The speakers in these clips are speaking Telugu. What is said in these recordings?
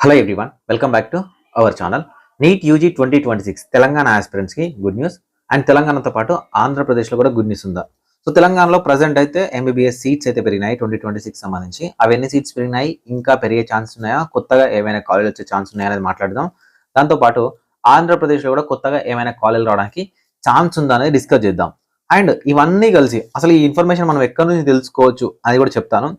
Hello everyone, welcome back to our channel. NEET UG 2026 Telangana ఆస్పిరెంట్స్కి గుడ్ న్యూస్. అండ్ తెలంగాణతో పాటు ఆంధ్రప్రదేశ్లో కూడా గుడ్ న్యూస్ ఉందా? సో తెలంగాణలో ప్రజెంట్ అయితే ఎంబీబీఎస్ సీట్స్ అయితే పెరిగినాయి 2026 సంబంధించి. అవి ఎన్ని సీట్స్ పెరిగినాయి, ఇంకా పెరిగే ఛాన్స్ ఉన్నాయా, కొత్తగా ఏమైనా కాలేజ్ వచ్చే ఛాన్స్ ఉన్నాయా అనేది మాట్లాడదాం. దాంతోపాటు ఆంధ్రప్రదేశ్లో కూడా కొత్తగా ఏమైనా కాలేజ్ రావడానికి ఛాన్స్ ఉందా అనేది డిస్కస్ చేద్దాం. అండ్ ఇవన్నీ కలిసి అసలు ఈ ఇన్ఫర్మేషన్ మనం ఎక్కడి నుంచి తెలుసుకోవచ్చు అది కూడా చెప్తాను.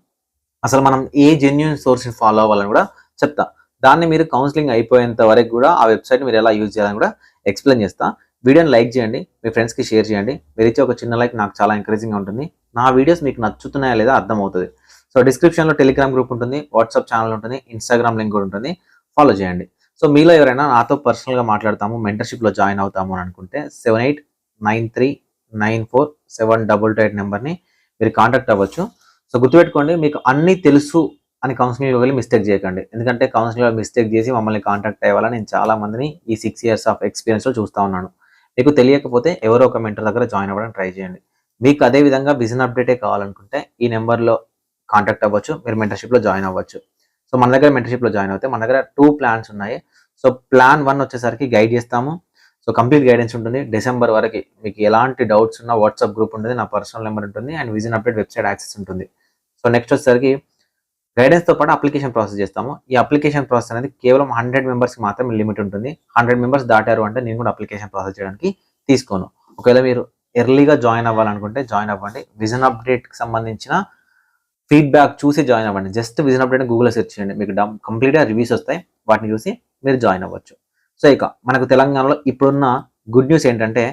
అసలు మనం ఏ జెన్యూన్ సోర్స్ని ఫాలో అవ్వాలని కూడా చెప్తా. దాన్ని మీరు కౌన్సిలింగ్ అయిపోయేంత వరకు కూడా ఆ వెబ్సైట్ మీరు ఎలా యూజ్ చేయాలని కూడా ఎక్స్ప్లెయిన్ చేస్తా. వీడియోని లైక్ చేయండి, మీ ఫ్రెండ్స్కి షేర్ చేయండి. మీరు ఇచ్చే ఒక చిన్న లైక్ నాకు చాలా ఎంకరేజింగ్గా ఉంటుంది. నా వీడియోస్ మీకు నచ్చుతున్నాయా లేదా అర్థమవుతుంది. సో డిస్క్రిప్షన్లో టెలిగ్రామ్ గ్రూప్ ఉంటుంది, వాట్సాప్ ఛానల్ ఉంటుంది, ఇన్స్టాగ్రామ్ లింక్ కూడా ఉంటుంది, ఫాలో చేయండి. సో మీలో ఎవరైనా నాతో పర్సనల్గా మాట్లాడతాము, మెంటర్షిప్లో జాయిన్ అవుతాము అని అనుకుంటే 7893947228 నెంబర్ని మీరు కాంటాక్ట్ అవ్వచ్చు. సో గుర్తుపెట్టుకోండి, మీకు అన్నీ తెలుసు అని కౌన్సిలింగ్లో వెళ్ళి మిస్టేక్ చేయకండి. ఎందుకంటే కౌన్సిలింగ్లో మిస్టేక్ చేసి మమ్మల్ని కాంటాక్ట్ అయ్యేవాళ్ళని నేను చాలా మందిని ఈ 6 years ఆఫ్ ఎక్స్పీరియన్స్లో చూస్తూ ఉన్నాను. మీకు తెలియకపోతే ఎవరో ఒక మెంటర్ దగ్గర జాయిన్ అవ్వడానికి ట్రై చేయండి. మీకు అదే విధంగా బిజినెస్ అప్డేటే కావాలనుకుంటే ఈ నెంబర్లో కాంటాక్ట్ అవ్వచ్చు, మీరు మెంటర్షిప్లో జాయిన్ అవ్వచ్చు. సో మన దగ్గర మెంటర్షిప్లో జాయిన్ అవుతే మన దగ్గర 2 plans ఉన్నాయి. సో ప్లాన్ 1 వచ్చేసరికి గైడ్ చేస్తాము. సో కంప్లీట్ గైడెన్స్ ఉంటుంది. డిసెంబర్ వరకు మీకు ఎలాంటి డౌట్స్ ఉన్నా వాట్సాప్ గ్రూప్ ఉంటుంది, నా పర్సనల్ నెంబర్ ఉంటుంది, and vision update website access ఉంటుంది. సో నెక్స్ట్ వచ్చేసరికి గైడెన్స్తో పాటు అప్లికేషన్ ప్రాసెస్ చేస్తాము. ఈ అప్లికేషన్ ప్రాసెస్ అనేది కేవలం 100 మెంబర్స్కి మాత్రమే లిమిట్ ఉంటుంది. 100 మెంబర్స్ దాటారు అంటే నేను కూడా అప్లికేషన్ ప్రాసెస్ చేయడానికి తీసుకోను. ఒకవేళ మీరు ఎర్లీగా జాయిన్ అవ్వాలనుకుంటే జాయిన్ అవ్వండి. విజన్ అప్డేట్కి సంబంధించిన ఫీడ్బ్యాక్ చూసి జాయిన్ అవ్వండి. జస్ట్ విజన్ అప్డేట్ గూగుల్లో సెర్చ్ చేయండి, మీకు కంప్లీట్గా రివ్యూస్ వస్తాయి, వాటిని చూసి మీరు జాయిన్ అవ్వచ్చు. సో ఇక మనకు తెలంగాణలో ఇప్పుడున్న గుడ్ న్యూస్ ఏంటంటే,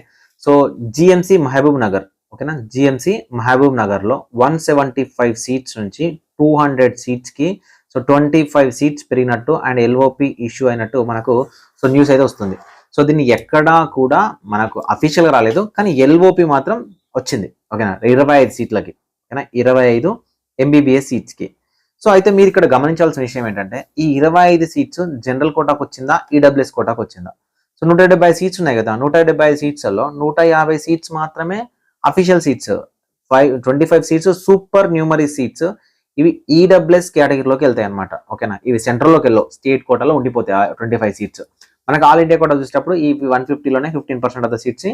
సో జిఎంసి మహబూబ్ నగర్, ఓకేనా, జిఎంసి మహబూబ్ నగర్లో 175 సీట్స్ నుంచి 200 సీట్స్కి సో 25 సీట్స్ పెరిగినట్టు అండ్ ఎల్ఓపి ఇష్యూ అయినట్టు మనకు సో న్యూస్ అయితే వస్తుంది. సో దీన్ని ఎక్కడా కూడా మనకు అఫీషియల్గా రాలేదు, కానీ ఎల్ఓపి మాత్రం వచ్చింది, ఓకేనా, 25 సీట్లకి, ఓకేనా, 25 ఎంబీబీఎస్ సీట్స్కి. సో అయితే మీరు ఇక్కడ గమనించాల్సిన విషయం ఏంటంటే, ఈ 25 సీట్స్ జనరల్ కోటాకు వచ్చిందా, ఈడబ్ల్యూఎస్ కోటాకు వచ్చిందా? సో 175 సీట్స్ ఉన్నాయి కదా, 175 సీట్స్లో 150 సీట్స్ మాత్రమే official seats, 25 seats super న్యూమరీ seats, ఇవి ఈడబ్ల్యూఎస్ కేటగిరీలోకి వెళ్తాయి అనమాట, ఓకేనా. ఇవి సెంట్రల్లోకి వెళ్ళవు, స్టేట్ కోటాలో ఉండిపోతాయి 25 సీట్స్. మనకు ఆల్ ఇండియా కోటా చూసేటప్పుడు ఈ 150లోనే 15% ఆఫ్ ద సీట్స్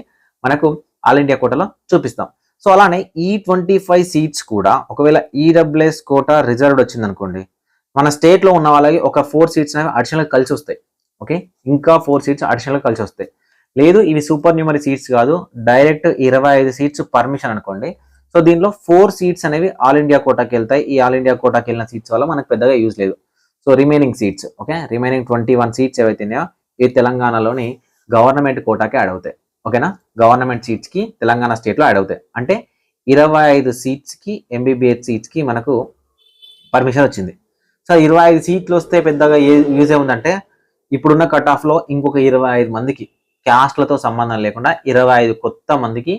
మనకు ఆల్ ఇండియా కోటాలో చూపిస్తాం. సో అలానే ఈ 25 సీట్స్ కూడా ఒకవేళ ఈడబ్ల్యూఎస్ కోటా రిజర్వ్డ్ వచ్చింది అనుకోండి, మన స్టేట్లో ఉన్న వాళ్ళకి ఒక 4 సీట్స్ అనేవి అడిషనల్గా కలిసి వస్తాయి, ఓకే, ఇంకా 4 సీట్స్ అడిషనల్గా కలిసి వస్తాయి. లేదు ఇవి సూపర్ న్యూమరీ సీట్స్ కాదు, డైరెక్ట్ 25 సీట్స్ పర్మిషన్ అనుకోండి. సో దీనిలో 4 సీట్స్ అనేవి ఆల్ ఇండియా కోటాకి వెళ్తాయి. ఈ ఆల్ ఇండియా కోటాకి వెళ్ళిన సీట్స్ వల్ల మనకు పెద్దగా యూజ్ లేదు. So remaining seats, okay, remaining 21 seats ఏవైతే ఉన్నాయో ఈ తెలంగాణలోని గవర్నమెంట్ కోటాకి యాడ్ అవుతాయి, ఓకేనా. గవర్నమెంట్ సీట్స్కి తెలంగాణ స్టేట్లో యాడ్ అవుతాయి. అంటే 25 సీట్స్కి ఎంబీబీఎస్ సీట్స్కి మనకు పర్మిషన్ వచ్చింది. సో 25 సీట్లు వస్తే పెద్దగా యూజ్ ఏముందంటే, ఇప్పుడున్న కట్ ఆఫ్లో ఇంకొక 25 మందికి క్యాస్ట్లతో సంబంధం లేకుండా 25 కొత్త మందికి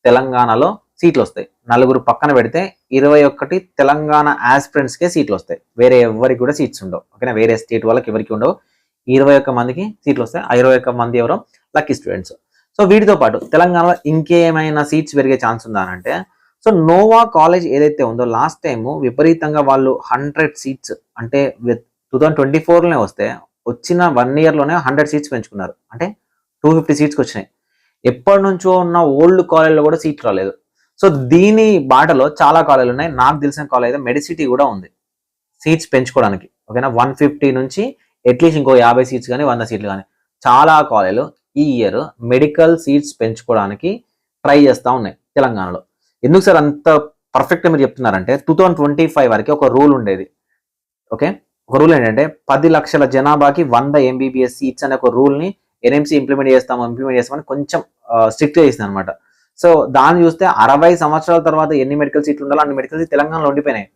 తెలంగాణలో సీట్లు వస్తాయి. 4 పక్కన పెడితే 21 తెలంగాణ ఆస్పిరెంట్స్కే సీట్లు వస్తాయి. వేరే ఎవరికి కూడా సీట్స్ ఉండవు, ఓకేనా. వేరే స్టేట్ వాళ్ళకి ఎవరికి ఉండవు. 21 మందికి సీట్లు వస్తాయి. ఆ 21 మంది ఎవరో లక్కీ స్టూడెంట్స్. సో వీటితో పాటు తెలంగాణలో ఇంకేమైనా సీట్స్ పెరిగే ఛాన్స్ ఉందా అంటే, సో నోవా కాలేజ్ ఏదైతే ఉందో లాస్ట్ టైం విపరీతంగా వాళ్ళు 100 సీట్స్ అంటే 2024లోనే వస్తే వచ్చిన 1 yearలోనే 100 సీట్స్ పెంచుకున్నారు. అంటే 250 సీట్స్కి వచ్చినాయి. ఎప్పటి నుంచో ఉన్న ఓల్డ్ కాలేజ్లో కూడా సీట్ రాలేదు. సో దీని బాటలో చాలా కాలేజీలు ఉన్నాయి. నాకు తెలిసిన కాలేజ్ అయితే మెడిసిటీ కూడా ఉంది సీట్స్ పెంచుకోవడానికి, ఓకేనా. 150 నుంచి అట్లీస్ట్ ఇంకో 50 సీట్స్ కానీ 100 సీట్లు కానీ చాలా కాలేజీలు ఈ ఇయర్ మెడికల్ సీట్స్ పెంచుకోవడానికి ట్రై చేస్తూ ఉన్నాయి తెలంగాణలో. ఎందుకు సార్ అంత పర్ఫెక్ట్గా మీరు చెప్తున్నారంటే, 2025 వరకు ఒక రూల్ ఉండేది, ఓకే. ఒక రూల్ ఏంటంటే 10 లక్షల జనాభాకి 100 ఎంబీబీఎస్ సీట్స్ అనే ఒక రూల్ని ఎన్ఎంసీ ఇంప్లిమెంట్ చేస్తామని కొంచెం స్ట్రిక్ట్గా చేసింది అనమాట. సో దాన్ని చూస్తే 60 సంవత్సరాల తర్వాత ఎన్ని మెడికల్ సీట్లు ఉండాలో అన్ని మెడికల్ సీట్లు తెలంగాణలో ఉండిపోయినాయి.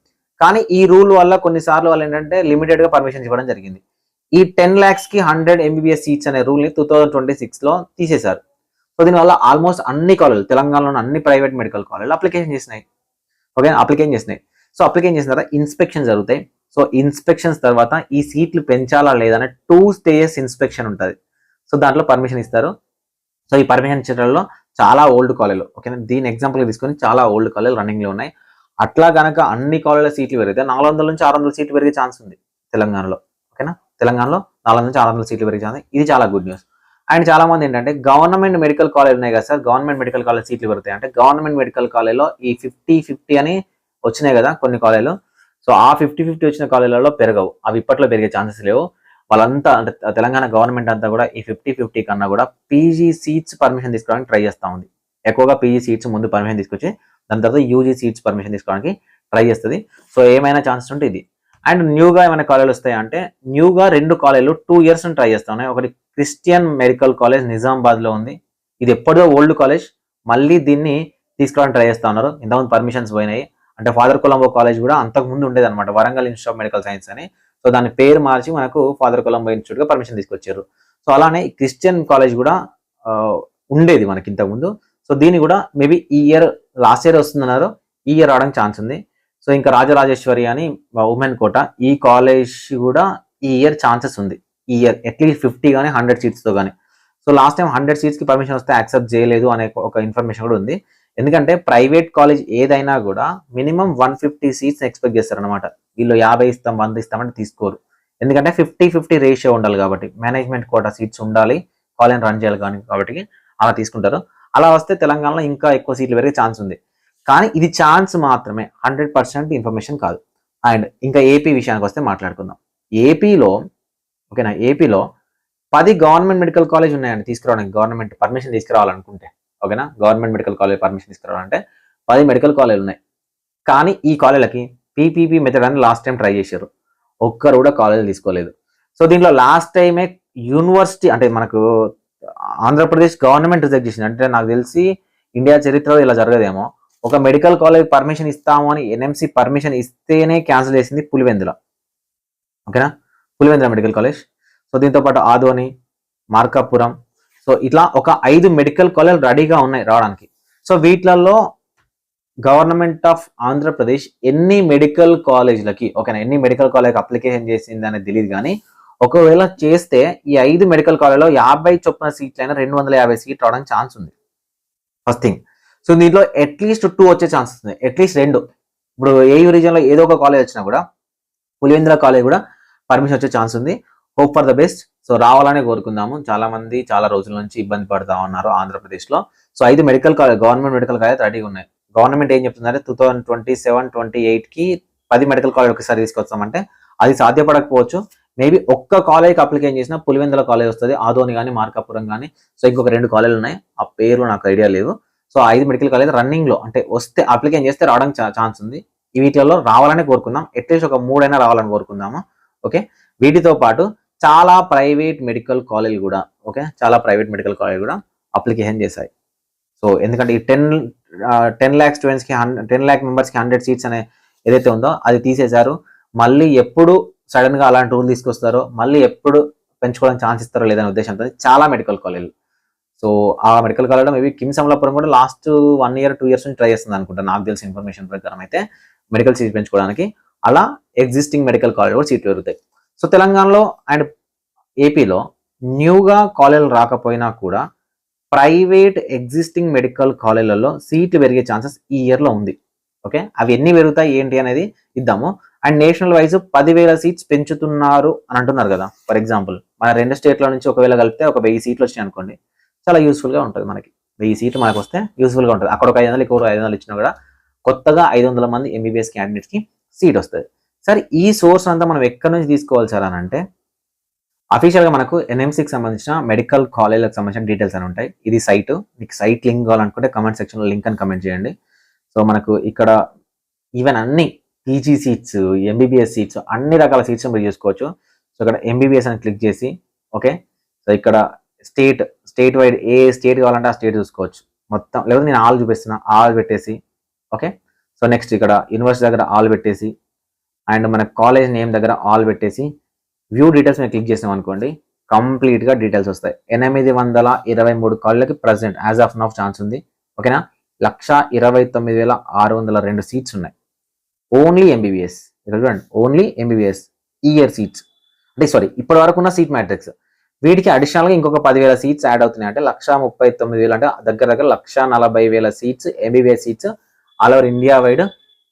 కానీ ఈ రూల్ వల్ల కొన్నిసార్లు వాళ్ళు ఏంటంటే లిమిటెడ్గా పర్మిషన్ ఇవ్వడం జరిగింది. ఈ 10 lakhsకి 100 ఎంబీబీఎస్ సీట్స్ అనే రూల్ని 2026లో తీసేశారు. సో దీనివల్ల ఆల్మోస్ట్ అన్ని కాలేజీలు తెలంగాణలోని అన్ని ప్రైవేట్ మెడికల్ కాలేజీలు అప్లికేషన్ చేసినాయి, ఓకే, అప్లికేషన్ చేసినాయి. సో అప్లికేషన్ చేసిన తర్వాత ఇన్స్పెక్షన్ జరుగుతాయి. సో ఇన్స్పెక్షన్స్ తర్వాత ఈ సీట్లు పెంచాలా లేదనే 2 stages ఇన్స్పెక్షన్ ఉంటుంది. సో దాంట్లో పర్మిషన్ ఇస్తారు. సో ఈ పర్మిషన్ ఇచ్చేటల్లో చాలా ఓల్డ్ కాలేజీలు, ఓకేనా, దీని ఎగ్జాంపుల్ తీసుకొని చాలా ఓల్డ్ కాలేజీలు రన్నింగ్లో ఉన్నాయి. అట్లా కనుక అన్ని కాలేజీల సీట్లు పెరిగితే 400 నుంచి 600 సీట్లు పెరిగే ఛాన్స్ ఉంది తెలంగాణలో, ఓకేనా. తెలంగాణలో 400 నుంచి 600 సీట్లు పెరిగింది. ఇది చాలా గుడ్ న్యూస్. అండ్ చాలా మంది ఏంటంటే గవర్నమెంట్ మెడికల్ కాలేజ్ ఉన్నాయి కదా సార్, గవర్నమెంట్ మెడికల్ కాలేజ్ సీట్లు పెడతాయి అంటే గవర్నమెంట్ మెడికల్ కాలేజ్లో ఈ 50-50 అని వచ్చినాయి కదా కొన్ని కాలేజీలు. సో ఆ 50-50 వచ్చిన కాలేజీలలో పెరగవు, అవి ఇప్పట్లో పెరిగే ఛాన్సెస్ లేవు. వాళ్ళంతా అంటే తెలంగాణ గవర్నమెంట్ అంతా కూడా ఈ 50-50 కన్నా కూడా పీజీ సీట్స్ పర్మిషన్ తీసుకోవడానికి ట్రై చేస్తూ ఉంది. ఎక్కువగా పీజీ సీట్స్ ముందు పర్మిషన్ తీసుకొచ్చి దాని తర్వాత యూజీ సీట్స్ పర్మిషన్ తీసుకోవడానికి ట్రై చేస్తుంది. సో ఏమైనా ఛాన్సెస్ ఉంటే ఇది. అండ్ న్యూగా ఏమైనా కాలేజీలు వస్తాయి అంటే న్యూగా 2 కాలేజీలు 2 years ట్రై చేస్తా ఉన్నాయి. ఒకటి క్రిస్టియన్ మెడికల్ కాలేజ్ నిజామాబాద్లో ఉంది. ఇది ఎప్పుడో ఓల్డ్ కాలేజ్, మళ్ళీ దీన్ని తీసుకోవడానికి ట్రై చేస్తా ఉన్నారు. ఇంతకుముందు పర్మిషన్స్ పోయినాయి. అంటే ఫాదర్ కొలంబో కాలేజ్ కూడా అంతకుముందు ఉండేది అనమాట, Warangal institute of medical science అని. సో దాని పేరు మార్చి మనకు ఫాదర్ కొలంబో ఇన్స్టిట్యూట్గా పర్మిషన్ తీసుకొచ్చారు. సో అలానే క్రిస్టియన్ కాలేజ్ కూడా ఉండేది మనకి ఇంతకుముందు. సో దీన్ని కూడా మేబీ ఈ ఇయర్, లాస్ట్ ఇయర్ వస్తుందన్నారు, ఈ ఇయర్ రావడానికి ఛాన్స్ ఉంది. సో ఇంకా రాజరాజేశ్వరి అని ఉమెన్ కోట, ఈ కాలేజ్ కూడా ఈ ఇయర్ ఛాన్సెస్ ఉంది. ఈ ఇయర్ అట్లీస్ట్ 50 కానీ 100 సీట్స్తో కానీ. సో లాస్ట్ టైం 100 సీట్స్కి పర్మిషన్ వస్తే యాక్సెప్ట్ చేయలేదు అనే ఒక ఇన్ఫర్మేషన్ కూడా ఉంది. ఎందుకంటే ప్రైవేట్ కాలేజ్ ఏదైనా కూడా మినిమం 150 సీట్స్ ఎక్స్పెక్ట్ చేస్తారనమాట. వీళ్ళు 50 ఇస్తాం 100 ఇస్తామంటే తీసుకోరు. ఎందుకంటే 50-50 రేషియో ఉండాలి కాబట్టి, మేనేజ్మెంట్ కోటా సీట్స్ ఉండాలి, కాలేజ్ రన్ చేయాలి కాబట్టి అలా తీసుకుంటారు. అలా వస్తే తెలంగాణలో ఇంకా ఎక్కువ సీట్లు పెరిగే ఛాన్స్ ఉంది. కానీ ఇది ఛాన్స్ మాత్రమే, 100% ఇన్ఫర్మేషన్ కాదు. అండ్ ఇంకా ఏపీ విషయానికి వస్తే మాట్లాడుకుందాం. ఏపీలో ఓకేనా, ఏపీలో 10 గవర్నమెంట్ మెడికల్ కాలేజ్ ఉన్నాయండి తీసుకురావడానికి. గవర్నమెంట్ పర్మిషన్ తీసుకురావాలనుకుంటే ఓకేనా, గవర్నమెంట్ మెడికల్ కాలేజ్ పర్మిషన్ తీసుకురావాలంటే 10 మెడికల్ కాలేజీలు ఉన్నాయి. కానీ ఈ కాలేజీలకి పీపీపీ మెథడ్ అని లాస్ట్ టైం ట్రై చేశారు, ఒక్కరు కూడా కాలేజీలు తీసుకోలేదు. సో దీంట్లో లాస్ట్ టైమే యూనివర్సిటీ అంటే మనకు ఆంధ్రప్రదేశ్ గవర్నమెంట్ రిజెక్ట్ చేసింది. అంటే నాకు తెలిసి ఇండియా చరిత్రలో ఇలా జరగదేమో, ఒక మెడికల్ కాలేజ్ పర్మిషన్ ఇస్తాము అని ఎన్ఎంసీ పర్మిషన్ ఇస్తేనే క్యాన్సిల్ చేసింది పులివెందుల. ఓకేనా, పులివెందుల మెడికల్ కాలేజ్. సో దీంతో పాటు ఆదోని, మార్కాపురం, సో ఇట్లా ఒక 5 మెడికల్ కాలేజ్ రెడీగా ఉన్నాయి రావడానికి. సో వీటిలలో గవర్నమెంట్ ఆఫ్ ఆంధ్రప్రదేశ్ ఎన్ని మెడికల్ కాలేజ్లకి ఓకేనా, ఎన్ని మెడికల్ కాలేజ్ అప్లికేషన్ చేసింది అనేది తెలియదు. కానీ ఒకవేళ చేస్తే ఈ 5 మెడికల్ కాలేజ్లో 50 చొప్పున సీట్లైనా 250 సీట్లు రావడానికి ఛాన్స్ ఉంది. First thing. సో దీంట్లో అట్లీస్ట్ 2 వచ్చే ఛాన్సెస్ ఉంది, అట్లీస్ట్ 2. ఇప్పుడు ఏయూ రీజన్లో ఏదో ఒక కాలేజ్ వచ్చినా కూడా పులివెందుల కాలేజ్ కూడా పర్మిషన్ వచ్చే ఛాన్స్ ఉంది. Hope for the best. So రావాలనే కోరుకుందాము. చాలా మంది చాలా రోజుల నుంచి ఇబ్బంది పడతా ఉన్నారు ఆంధ్రప్రదేశ్లో. So 5 medical college, government medical college రెడీగా ఉన్నాయి. గవర్నమెంట్ ఏం చెప్తుందంటే 2027-28కి 10 మెడికల్ కాలేజ్ ఒకసారి తీసుకొస్తామంటే అది సాధ్యపడకపోవచ్చు. మేబీ ఒక్క కాలేజ్కి అప్లికేషన్ చేసినా పులివెందుల కాలేజ్ వస్తుంది, ఆదోని కానీ మార్కాపురం కానీ. సో ఇంకొక 2 కాలేజీలు ఉన్నాయి, ఆ పేర్లు నాకు ఐడియా లేవు. సో 5 మెడికల్ కాలేజ్ రన్నింగ్లో, అంటే వస్తే అప్లికేషన్ చేస్తే రావడానికి ఛాన్స్ ఉంది. ఈ వీటిలో రావాలని కోరుకుందాం, అట్లీస్ట్ ఒక 3 అయినా రావాలని కోరుకుందాము. ఓకే, వీటితో పాటు చాలా ప్రైవేట్ మెడికల్ కాలేజ్ కూడా చాలా ప్రైవేట్ మెడికల్ కాలేజ్ కూడా అప్లికేషన్ చేశాయి. సో ఎందుకంటే ఈ 10 lakh స్టూడెంట్స్కి 10 lakh మెంబర్స్కి 100 సీట్స్ అనే ఏదైతే ఉందో అది తీసేశారు. మళ్ళీ ఎప్పుడు సడన్ గా అలాంటి రూల్ తీసుకొస్తారో, మళ్ళీ ఎప్పుడు పెంచుకోవడానికి ఛాన్స్ ఇస్తారో లేదనే ఉద్దేశంతో చాలా మెడికల్ కాలేజీలు. సో ఆ మెడికల్ కాలేజ్లో మేబీ కిమ్స్ అమలాపురం కూడా లాస్ట్ 1 year 2 years నుంచి ట్రై చేస్తుంది అనుకుంటా, నాకు తెలిసిన ఇన్ఫర్మేషన్ ప్రకారం అయితే మెడికల్ సీట్ పెంచుకోవడానికి. అలా ఎగ్జిస్టింగ్ మెడికల్ కాలేజ్ కూడా సీట్లు పెరుగుతాయి. సో తెలంగాణలో అండ్ ఏపీలో న్యూగా కాలేజీలు రాకపోయినా కూడా ప్రైవేట్ ఎగ్జిస్టింగ్ మెడికల్ కాలేజీలలో సీట్లు పెరిగే ఛాన్సెస్ ఈ ఇయర్లో ఉంది. ఓకే, అవి ఎన్ని పెరుగుతాయి ఏంటి అనేది ఇద్దాము. అండ్ నేషనల్ వైజ్ 10,000 సీట్స్ పెంచుతున్నారు అని అంటున్నారు కదా. ఫర్ ఎగ్జాంపుల్ మన 2 స్టేట్ల నుంచి ఒకవేళ కలిపితే ఒక 1000 సీట్లు వచ్చినాయి అనుకోండి, చాలా యూస్ఫుల్గా ఉంటుంది మనకి. 1000 సీట్లు మనకు వస్తే యూస్ఫుల్గా ఉంటుంది. అక్కడ ఒక 500, ఇక్కడ 500 ఇచ్చినా కూడా కొత్తగా 500 మంది ఎంబీబీఎస్ క్యాండిడేట్స్కి సీట్ వస్తుంది. సరే, ఈ సోర్స్ అంతా మనం ఎక్కడి నుంచి తీసుకోవాలి సార్ అని అంటే, అఫీషియల్గా మనకు ఎన్ఎంసీకి సంబంధించిన మెడికల్ కాలేజ్లకు సంబంధించిన డీటెయిల్స్ అని ఉంటాయి. ఇది సైట్, మీకు సైట్ లింక్ కావాలనుకుంటే కమెంట్ సెక్షన్లో లింక్ అని కమెంట్ చేయండి. సో మనకు ఇక్కడ ఈవెన్ అన్ని పీజీ సీట్స్, ఎంబీబీఎస్ సీట్స్, అన్ని రకాల సీట్స్ మీరు చేసుకోవచ్చు. సో ఇక్కడ ఎంబీబీఎస్ అని క్లిక్ చేసి ఓకే, సో ఇక్కడ స్టేట్ వైడ్ ఏ స్టేట్ కావాలంటే ఆ స్టేట్ చూసుకోవచ్చు మొత్తం. లేకపోతే నేను ఆల్ చూపిస్తున్నా, ఆల్ పెట్టేసి ఓకే. సో నెక్స్ట్ ఇక్కడ యూనివర్సిటీ దగ్గర ఆల్ పెట్టేసి, అండ్ మన కాలేజ్ నేమ్ దగ్గర ఆల్ పెట్టేసి వ్యూ డీటెయిల్స్ మేము క్లిక్ చేసాం అనుకోండి, కంప్లీట్గా డీటెయిల్స్ వస్తాయి. 823 కాలేజ్లకి present as of now chance ఉంది. ఓకేనా, 129,602 సీట్స్ ఉన్నాయి. ఓన్లీ ఎంబీబీఎస్, ఇక్కడ చూడండి, ఓన్లీ ఎంబీబీఎస్ ఇయర్ సీట్స్. అంటే సారీ, ఇప్పటి వరకు ఉన్న సీట్ మ్యాట్రిక్స్. వీటికి అడిషనల్గా ఇంకొక 10,000 సీట్స్ యాడ్ అవుతున్నాయి. అంటే 139,000 అంటే దగ్గర 140,000 seats MBBS seats all over India wide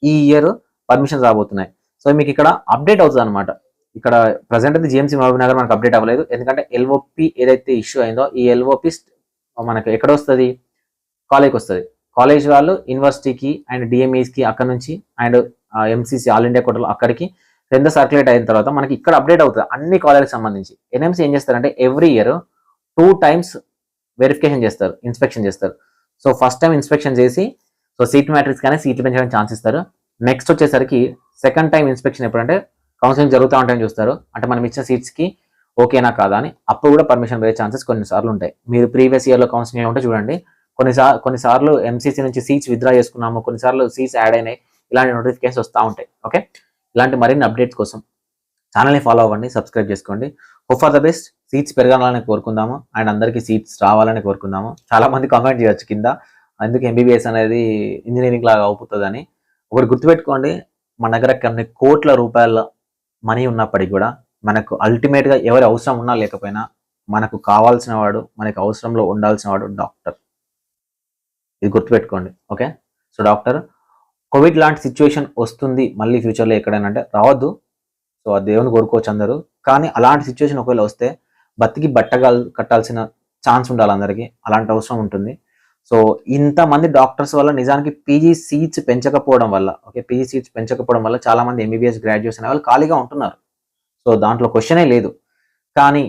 ఈ ఇయర్ పర్మిషన్స్ రాబోతున్నాయి. సో మీకు ఇక్కడ అప్డేట్ అవుతుంది అనమాట. ఇక్కడ ప్రజెంట్ అయితే జిఎంసీ మహబూబ్ నగర్ మనకు అప్డేట్ అవ్వలేదు, ఎందుకంటే ఎల్ఓపి ఏదైతే ఇష్యూ అయిందో ఈ ఎల్ఓపి మనకు ఎక్కడ వస్తుంది, కాలేజ్కి వస్తుంది. కాలేజ్ వాళ్ళు యూనివర్సిటీకి అండ్ డిఎంఈస్కి అక్కడ నుంచి అండ్ ఎంసీసీ ఆల్ ఇండియా కోటలో అక్కడికి కింద సర్క్యులేట్ అయిన తర్వాత మనకి ఇక్కడ అప్డేట్ అవుతుంది అన్ని కాలేజ్కి సంబంధించి. ఎన్ఎంసీ ఏం చేస్తారంటే ఎవ్రీ ఇయర్ 2 times వెరిఫికేషన్ చేస్తారు, ఇన్స్పెక్షన్ చేస్తారు. సో ఫస్ట్ టైం ఇన్స్పెక్షన్ చేసి సో సీట్ మ్యాట్రిక్స్ కానీ సీట్లు పెంచడానికి ఛాన్స్ ఇస్తారు. నెక్స్ట్ వచ్చేసరికి సెకండ్ టైం ఇన్స్పెక్షన్ ఎప్పుడంటే కౌన్సిలింగ్ జరుగుతూ ఉంటాయని చూస్తారు, అంటే మనం ఇచ్చిన సీట్స్కి ఓకేనా కాదా అని. అప్పుడు కూడా పర్మిషన్ పోయే ఛాన్సెస్ కొన్నిసార్లు ఉంటాయి. మీరు ప్రీవియస్ ఇయర్లో కౌన్సిలింగ్ ఉంటే చూడండి, కొన్నిసార్లు ఎంసీసీ నుంచి సీట్స్ విత్డ్రా చేసుకున్నాము, కొన్నిసార్లు సీట్స్ యాడ్ అయినాయి, ఇలాంటి నోటిఫికేషన్స్ వస్తూ ఉంటాయి. ఓకే, ఇలాంటి మరిన్ని అప్డేట్స్ కోసం ఛానల్ని ఫాలో అవ్వండి, సబ్స్క్రైబ్ చేసుకోండి. Hope for the best. Seats పెరగాలని కోరుకుందాము అండ్ అందరికీ సీట్స్ రావాలని కోరుకుందాము. చాలా మంది కామెంట్ చేయొచ్చు కింద, ఎందుకు ఎంబీబీఎస్ అనేది ఇంజనీరింగ్ లాగా అవుతుందని. ఒకటి గుర్తుపెట్టుకోండి, మన దగ్గర కొన్ని కోట్ల రూపాయల మనీ ఉన్నప్పటికీ కూడా మనకు అల్టిమేట్గా ఎవరి అవసరం ఉన్నా లేకపోయినా మనకు కావాల్సిన వాడు, మనకు అవసరంలో ఉండాల్సిన వాడు డాక్టర్. ఇది గుర్తుపెట్టుకోండి. ఓకే, సో డాక్టర్ కోవిడ్ లాంటి సిచ్యువేషన్ వస్తుంది మళ్ళీ ఫ్యూచర్లో ఎక్కడైనా అంటే రావద్దు, సో ఆ దేవుని కోరుకోవచ్చు అందరూ. కానీ అలాంటి సిచ్యువేషన్ ఒకవేళ వస్తే బతికి కట్టాల్సిన ఛాన్స్ ఉండాలి అందరికీ, అలాంటి అవసరం ఉంటుంది. సో ఇంతమంది డాక్టర్స్ వల్ల నిజానికి పీజీ సీట్స్ పెంచకపోవడం వల్ల, ఓకే, పీజీ సీట్స్ పెంచకపోవడం వల్ల చాలా మంది ఎంబీబీఎస్ గ్రాడ్యుయేట్స్ అనే వాళ్ళు ఖాళీగా ఉంటున్నారు. సో దాంట్లో క్వశ్చనే లేదు. కానీ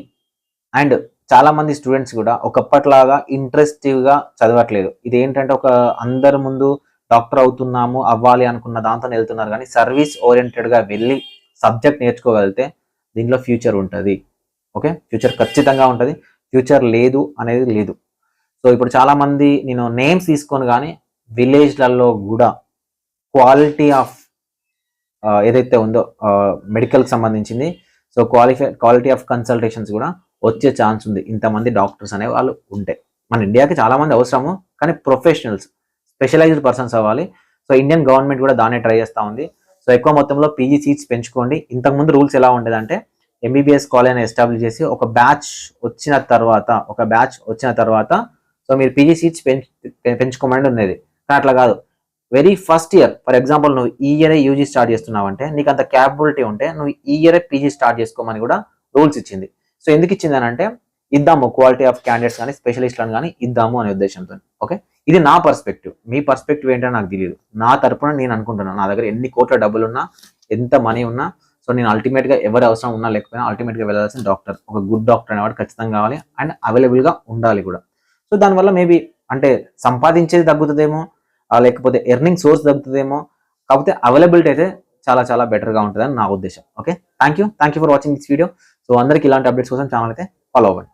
అండ్ చాలా మంది స్టూడెంట్స్ కూడా ఒకప్పటిలాగా ఇంట్రెస్టివ్గా చదవట్లేదు. ఇది ఏంటంటే ఒక అందరి ముందు డాక్టర్ అవుతున్నాము అవ్వాలి అనుకున్న దాంతో వెళ్తున్నారు, కానీ సర్వీస్ ఓరియంటెడ్గా వెళ్ళి సబ్జెక్ట్ నేర్చుకోగలిగితే దీంట్లో ఫ్యూచర్ ఉంటుంది. ఓకే, ఫ్యూచర్ ఖచ్చితంగా ఉంటుంది, ఫ్యూచర్ లేదు అనేది లేదు. సో ఇప్పుడు చాలా మంది నేను నేమ్స్ తీసుకొని కానీ విలేజ్లలో కూడా క్వాలిటీ ఆఫ్ ఏదైతే ఉందో మెడికల్కి సంబంధించింది, సో క్వాలిటీ ఆఫ్ కన్సల్టేషన్స్ కూడా వచ్చే ఛాన్స్ ఉంది ఇంతమంది డాక్టర్స్ అనే వాళ్ళు ఉంటే. మన ఇండియాకి చాలా మంది అవసరము, కానీ ప్రొఫెషనల్స్, స్పెషలైజ్డ్ పర్సన్స్ అవ్వాలి. సో ఇండియన్ గవర్నమెంట్ కూడా దాన్నే ట్రై చేస్తూ ఉంది. సో ఎక్కువ మొత్తంలో పీజీ సీట్స్ పెంచుకోండి. ఇంతకుముందు రూల్స్ ఎలా ఉండేదంటే ఎంబీబీఎస్ కాలేజ్ ఎస్టాబ్లిష్ చేసి ఒక బ్యాచ్ వచ్చిన తర్వాత సో మీరు పీజీ సీట్స్ పెంచుకోమని ఉండేది. కానీ అట్లా కాదు, very first year for example నువ్వు ఈ ఇయరే యూజీ స్టార్ట్ చేస్తున్నావు అంటే నీకు అంత క్యాపబిలిటీ ఉంటే నువ్వు ఈ ఇయరే పీజీ స్టార్ట్ చేసుకోమని కూడా రూల్స్ ఇచ్చింది. సో ఎందుకు ఇచ్చింది అని అంటే ఇద్దాము క్వాలిటీ ఆఫ్ క్యాండిడేట్స్ కానీ స్పెషలిస్ట్లను కానీ ఇద్దాము అనే ఉద్దేశంతో. ఓకే, ఇది నా పర్స్పెక్టివ్. మీ పర్స్పెక్టివ్ ఏంటో నాకు తెలియదు. నా తరపున నేను అనుకుంటున్నాను, నా దగ్గర ఎన్ని కోట్ల డబ్బులు ఉన్నా, ఎంత మనీ ఉన్నా, సో నేను అల్టిమేట్గా ఎవరి అవసరం ఉన్నా లేకపోయినా అల్టిమేట్గా వెళ్ళాల్సిన డాక్టర్, ఒక గుడ్ డాక్టర్ అనేవాడు ఖచ్చితంగా కావాలి అండ్ అవైలబుల్గా ఉండాలి కూడా. సో దానివల్ల మేబీ అంటే సంపాదించేది తగ్గుతుందేమో, లేకపోతే ఎర్నింగ్ సోర్స్ తగ్గుతుందేమో, కాకపోతే అవైలబిలిటీ అయితే చాలా చాలా బెటర్గా ఉంటుందని నా ఉద్దేశం. Okay, thank you for watching this video. So అందరికి ఇలాంటి అప్డేట్స్ కోసం ఛానల్ అయితే ఫాలో అవ్వండి.